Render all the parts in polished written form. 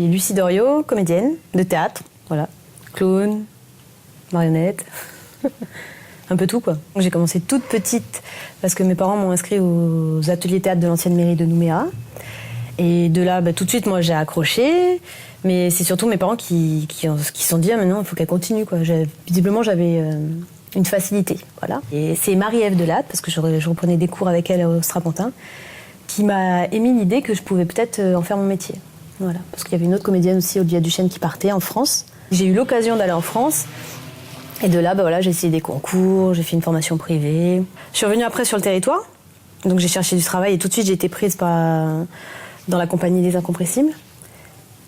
suis Lucie Doriot, comédienne de théâtre, voilà. Clown, marionnette, un peu tout quoi. J'ai commencé toute petite parce que mes parents m'ont inscrit aux ateliers théâtre de l'ancienne mairie de Nouméa. Et de là, tout de suite, moi j'ai accroché. Mais c'est surtout mes parents qui se sont dit, ah, maintenant il faut qu'elle continue quoi. Visiblement j'avais une facilité, voilà. Et c'est Marie-Ève Delatte, parce que je reprenais des cours avec elle au Strapontin, qui m'a émis l'idée que je pouvais peut-être en faire mon métier. Voilà. Parce qu'il y avait une autre comédienne aussi, Olivia Duchesne, qui partait en France. J'ai eu l'occasion d'aller en France. Et de là, voilà, j'ai essayé des concours, j'ai fait une formation privée. Je suis revenue après sur le territoire. Donc j'ai cherché du travail et tout de suite j'ai été prise dans la compagnie des Incompressibles.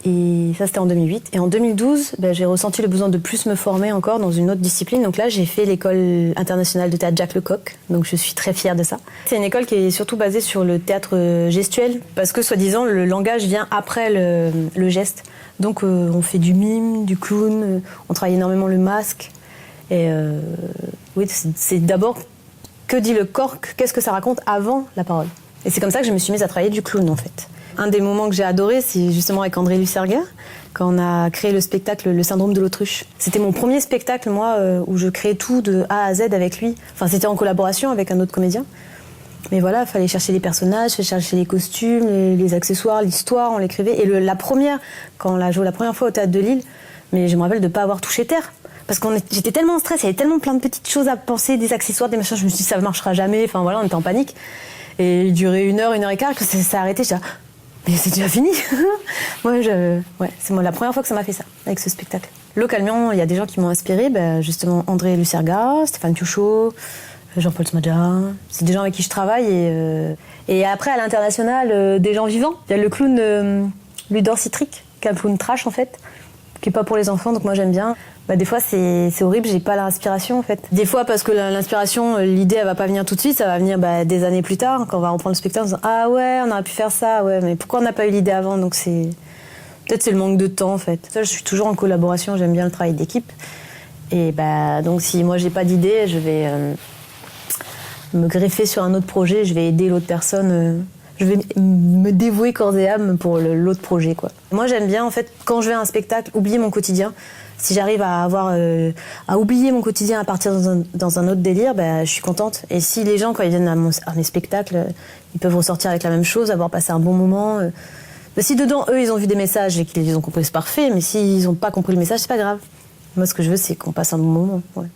Et ça, c'était en 2008. Et en 2012, j'ai ressenti le besoin de plus me former encore dans une autre discipline. Donc là, j'ai fait l'école internationale de théâtre Jacques Lecoq. Donc je suis très fière de ça. C'est une école qui est surtout basée sur le théâtre gestuel. Parce que, soi-disant, le langage vient après le geste. Donc on fait du mime, du clown, on travaille énormément le masque. Et oui, c'est d'abord que dit le corps, qu'est-ce que ça raconte avant la parole. Et c'est comme ça que je me suis mise à travailler du clown, en fait. Un des moments que j'ai adoré, c'est justement avec André Lucerga, quand on a créé le spectacle Le Syndrome de l'autruche. C'était mon premier spectacle, moi, où je créais tout de A à Z avec lui. Enfin, c'était en collaboration avec un autre comédien. Mais voilà, il fallait chercher les personnages, chercher les costumes, les accessoires, l'histoire, on l'écrivait. Et la première, quand on l'a joué la première fois au Théâtre de Lille, mais je me rappelle de ne pas avoir touché terre. Parce que j'étais tellement en stress, il y avait tellement plein de petites choses à penser, des accessoires, des machins, je me suis dit ça ne marchera jamais, enfin voilà, on était en panique. Et il durait 1 heure et quart, que ça s'est arrêté, je dis mais c'est déjà fini. C'est la première fois que ça m'a fait ça, avec ce spectacle. Localement, il y a des gens qui m'ont inspiré, justement André Lucerga, Stéphane Piouchot, Jean-Paul Smadja. C'est des gens avec qui je travaille. Et après, à l'international, des gens vivants. Il y a le clown Ludor Citric, qui est un clown trash en fait, qui n'est pas pour les enfants, donc moi j'aime bien. Des fois c'est horrible, j'ai pas l'inspiration en fait. Des fois parce que l'inspiration, l'idée elle va pas venir tout de suite, ça va venir des années plus tard, quand on va reprendre le spectacle en disant ah ouais on aurait pu faire ça, ouais mais pourquoi on n'a pas eu l'idée avant, donc peut-être c'est le manque de temps en fait. Ça, je suis toujours en collaboration, j'aime bien le travail d'équipe. Et donc si moi j'ai pas d'idée, je vais me greffer sur un autre projet, je vais aider l'autre personne. Je vais me dévouer corps et âme pour l'autre projet, quoi. Moi, j'aime bien, en fait, quand je vais à un spectacle, oublier mon quotidien. Si j'arrive à oublier mon quotidien, à partir dans un autre délire, je suis contente. Et si les gens, quand ils viennent à mes spectacles, ils peuvent ressortir avec la même chose, avoir passé un bon moment. Si dedans, eux, ils ont vu des messages et qu'ils les ont compris, c'est parfait. Mais s'ils n'ont pas compris le message, c'est pas grave. Moi, ce que je veux, c'est qu'on passe un bon moment. Ouais.